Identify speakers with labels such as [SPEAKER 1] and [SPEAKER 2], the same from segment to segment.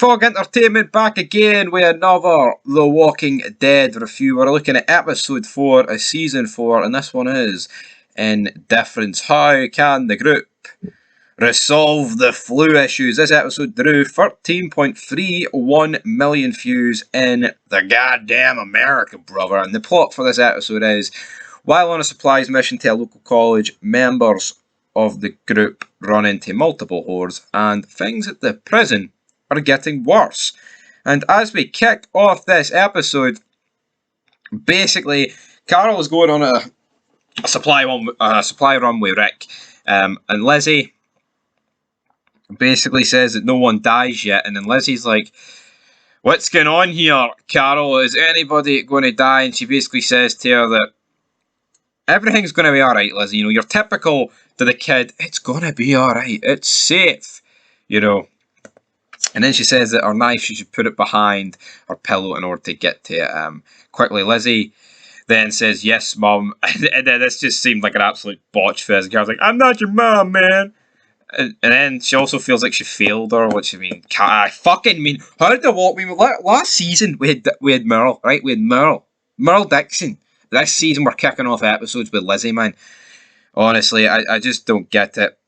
[SPEAKER 1] Fog Entertainment back again with another The Walking Dead review. We're looking at episode 4 of season 4, and this one is Indifference. How can the group resolve the flu issues? This episode drew 13.31 million views in the goddamn America, brother. And the plot for this episode is, while on a supplies mission to a local college, members of the group run into multiple hordes, and things at the prison are getting worse. And as we kick off this episode, basically, Carol is going on a supply run with Rick, and Lizzie basically says that no one dies yet, and then Lizzie's like, "What's going on here, Carol? Is anybody going to die?" And she basically says to her that everything's going to be alright, Lizzie. You know, you're typical to the kid. It's going to be alright. It's safe. You know. And then she says that her knife, she should put it behind her pillow in order to get to it quickly. Lizzie then says, "Yes, Mum." And then this just seemed like an absolute botch for us. The girl's like, "I'm not your mom, man." And then she also feels like she failed her, which, I mean, how did the walk? Last season we had Merle, right? We had Merle Dixon. This season we're kicking off episodes with Lizzie, man. Honestly, I just don't get it.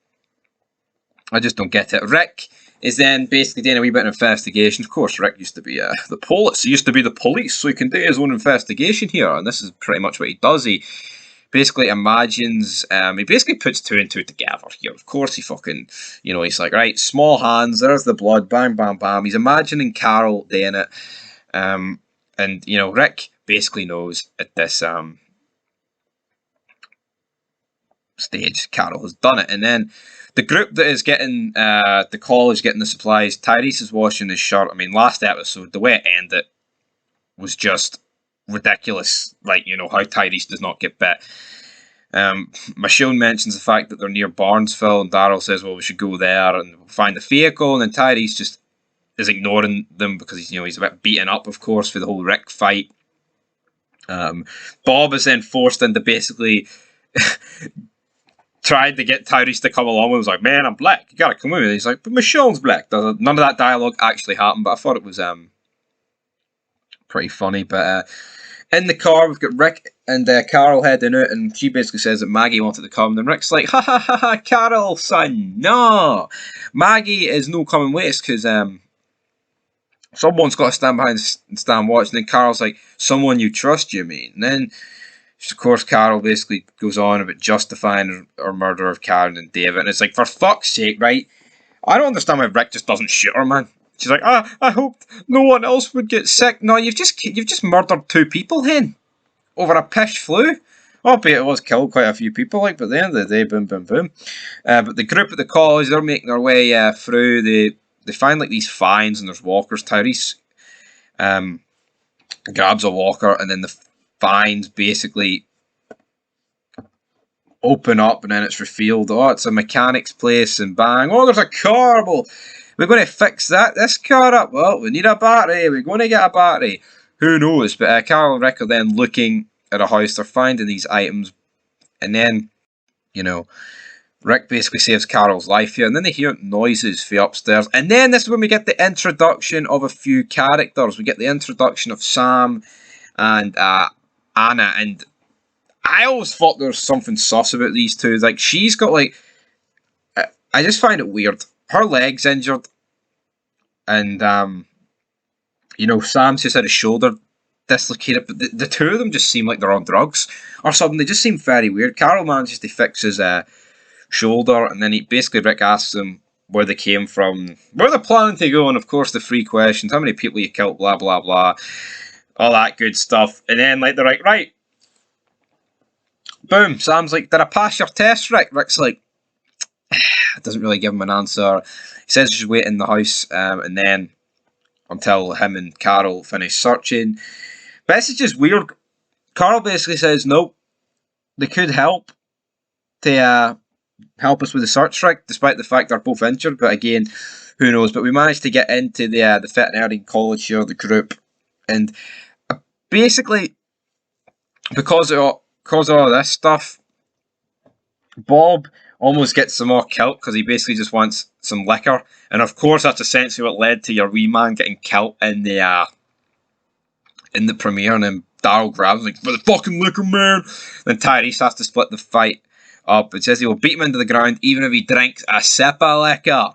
[SPEAKER 1] Rick is then basically doing a wee bit of investigation. Of course, Rick used to be the police. He used to be the police, so he can do his own investigation here. And this is pretty much what he does. He basically imagines, he basically puts two and two together here. Of course, he fucking, you know, he's like, right, small hands, there's the blood, bang, bam, bam. He's imagining Carol doing it. And, you know, Rick basically knows at this stage Carol has done it. And then the group that is getting the college getting the supplies, Tyrese is washing his shirt. I mean, last episode, the way it ended was just ridiculous. Like, you know, how Tyrese does not get bit. Michonne mentions the fact that they're near Barnesville, and Daryl says, well, we should go there and find the vehicle. And then Tyrese just is ignoring them because he's, you know, he's a bit beaten up, of course, for the whole Rick fight. Bob is then forced into basically tried to get Tyrese to come along and was like, "Man, I'm black. You gotta come with me." He's like, "But Michonne's black." None of that dialogue actually happened, but I thought it was pretty funny. But in the car, we've got Rick and Carol heading out, and she basically says that Maggie wanted to come. And Rick's like, "Ha ha ha ha, Carol, son, no. Maggie is no coming with us because someone's got to stand behind and stand watch." And then Carol's like, "Someone you trust, you mean?" And then, of course, Carol basically goes on about justifying her murder of Karen and David. And it's like, for fuck's sake, right? I don't understand why Rick just doesn't shoot her, man. She's like, I hoped no one else would get sick. No, you've just murdered 2 people, hen. Over a pish flu. Albeit it was killed quite a few people, like, but at the end of the day, boom, boom, boom. But the group at the college, they're making their way through. They find, like, these fines, and there's walkers. Tyrese grabs a walker, and then the fines basically open up, and then it's revealed, oh, it's a mechanic's place, and bang, oh, there's a car. Well, we're going to fix this car up. Well, we need a battery. We're going to get a battery. Who knows? But Carol and Rick are then looking at a house. They're finding these items, and then, you know, Rick basically saves Carol's life here, and then they hear noises from upstairs, and then this is when we get the introduction of a few characters. We get the introduction of Sam and Anna, and I always thought there was something sus about these two. Like, she's got, like, I just find it weird. Her leg's injured, and you know, Sam's just had his shoulder dislocated, but the two of them just seem like they're on drugs or something. They just seem very weird. Carol manages to fix his shoulder, and then Rick asks them where they came from, where they're planning to go, and of course the 3 questions: how many people you killed, blah blah blah, all that good stuff. And then, like, they're like, right, boom. Sam's like, "Did I pass your test, Rick?" Rick's like, doesn't really give him an answer. He says he should wait in the house, and then until him and Carol finish searching. But this is just weird. Carol basically says, nope, they could help to help us with the search, Rick, despite the fact they're both injured. But again, who knows? But we managed to get into the veterinary college here, the group, and basically, because of all this stuff, Bob almost gets them all killed because he basically just wants some liquor, and of course that's essentially what led to your wee man getting killed in the premiere, and then Daryl grabs him, like, for the fucking liquor, man. Then Tyrese has to split the fight up. It says he will beat him into the ground even if he drinks a sip of liquor.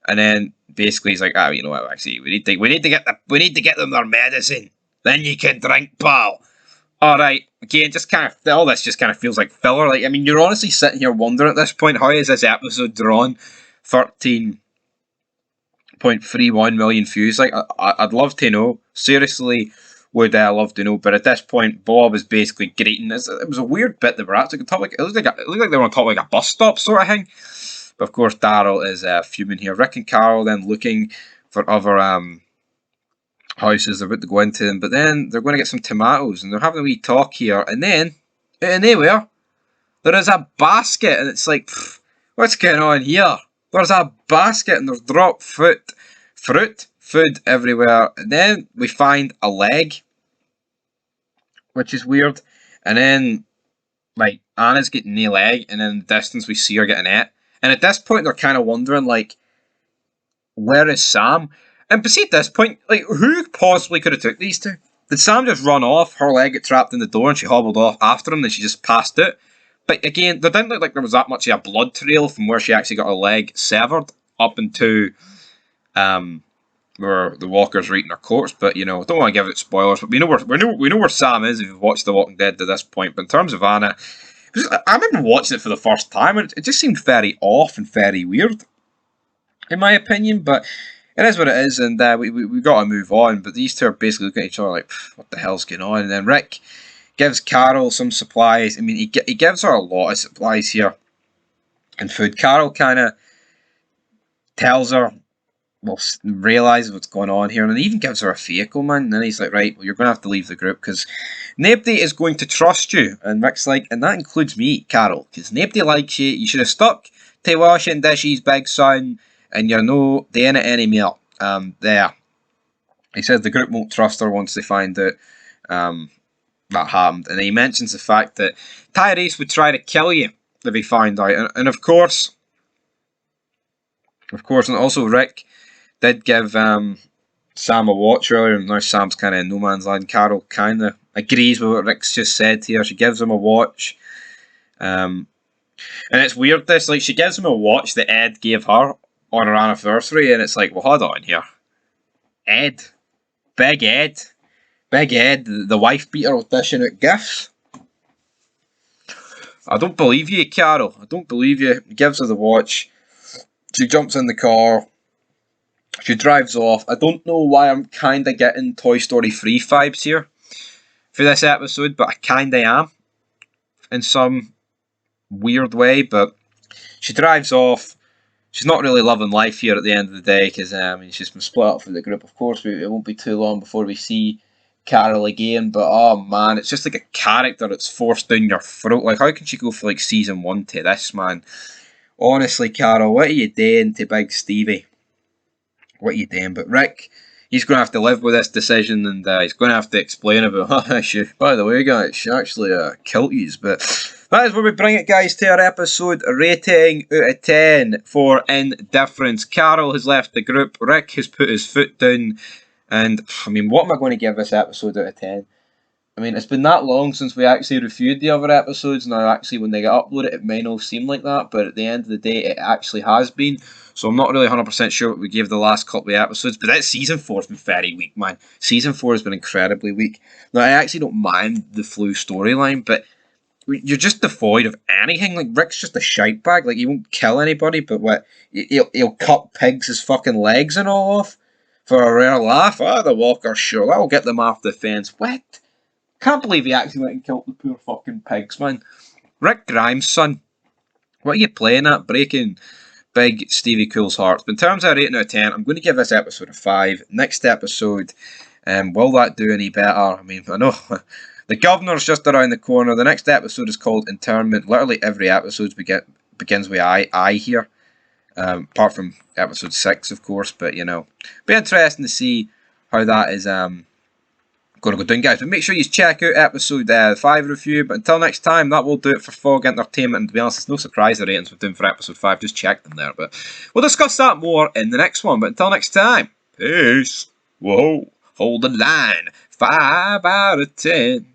[SPEAKER 1] And then basically he's like, you know what? Actually, we need to get them their medicine. Then you can drink, pal. All right. Again, just kind of all this just kind of feels like filler. Like, I mean, you're honestly sitting here wondering at this point, how is this episode drawn 13.31 million views? Like, I'd love to know. Seriously, would I love to know? But at this point, Bob is basically greeting. It was a weird bit that we're at. It looked like they were on top of like a bus stop sort of thing. But of course, Daryl is fuming here. Rick and Carol then looking for other houses they're about to go into them. But then they're going to get some tomatoes, and they're having a wee talk here. And then, out of nowhere, there is a basket, and it's like, what's going on here? There's a basket, and there's dropped food everywhere. And then we find a leg, which is weird. And then, like, Anna's getting the leg, and in the distance we see her getting it. And at this point, they're kind of wondering, like, where is Sam? And but see, at this point, like, who possibly could have took these two? Did Sam just run off, her leg got trapped in the door, and she hobbled off after him, and she just passed out? But again, there didn't look like there was that much of a blood trail from where she actually got her leg severed up into where the walkers are eating her corpse. But, you know, don't want to give it spoilers, but we know where Sam is if you've watched The Walking Dead to this point. But in terms of Anna, I remember watching it for the first time, and it just seemed very off and very weird, in my opinion. But it is what it is, and we got to move on. But these two are basically looking at each other like, what the hell's going on? And then Rick gives Carol some supplies. I mean, he gives her a lot of supplies here and food. Carol kind of tells her, well, realises what's going on here, and he even gives her a vehicle, man. And then he's like, right, well, you're going to have to leave the group because nobody is going to trust you. And Rick's like, and that includes me, Carol, because nobody likes you. You should have stuck to washing dishes, big son, and you're no doing it anymore. There. He says the group won't trust her once they find out that happened. And he mentions the fact that Tyrese would try to kill you if he found out. And of course, and also Rick did give Sam a watch earlier, and now Sam's kind of in no man's land. Carol kind of agrees with what Rick's just said here. She gives him a watch. And it's weird, this. Like, she gives him a watch that Ed gave her on her anniversary, and it's like, well, hold on here. Ed. Big Ed, the wife beater will dishing out gifts. I don't believe you, Carol. I don't believe you. He gives her the watch. She jumps in the car. She drives off. I don't know why I'm kind of getting Toy Story 3 vibes here for this episode, but I kind of am in some weird way. But she drives off. She's not really loving life here at the end of the day because she's been split up from the group. Of course, it won't be too long before we see Carol again. But oh man, it's just like a character that's forced down your throat. Like, how can she go from like season 1 to this, man? Honestly, Carol, what are you doing to Big Stevie? What are you doing? But Rick, he's going to have to live with this decision, and he's going to have to explain about, by the way, guys, she actually killed you. But that is where we bring it, guys, to our episode rating out of 10 for Indifference. Carol has left the group. Rick has put his foot down. And, I mean, what am I going to give this episode out of 10? I mean, it's been that long since we actually reviewed the other episodes. Now, actually, when they get uploaded, it may not seem like that. But at the end of the day, it actually has been. So I'm not really 100% sure what we gave the last couple of episodes. But that Season 4 has been very weak, man. Season 4 has been incredibly weak. Now, I actually don't mind the flu storyline, but you're just devoid of anything. Like, Rick's just a shite bag. Like, he won't kill anybody, but what? He'll cut pigs' fucking legs and all off for a rare laugh. The walker, sure, that'll get them off the fence. What? Can't believe he actually went and killed the poor fucking pigs, man. Rick Grimes, son. What are you playing at? Breaking Big Stevie Cool's hearts. But in terms of rating out of 10, I'm going to give this episode a 5. Next episode, will that do any better? I mean, I know the governor's just around the corner. The next episode is called Internment. Literally every episode begins with I here. Apart from episode 6, of course. But, you know, be interesting to see how that is going to go down, guys. But make sure you check out episode 5 review. But until next time, that will do it for Fog Entertainment. And to be honest, it's no surprise the ratings we're doing for episode 5. Just check them there. But we'll discuss that more in the next one. But until next time, peace. Whoa, hold the line. 5 out of 10.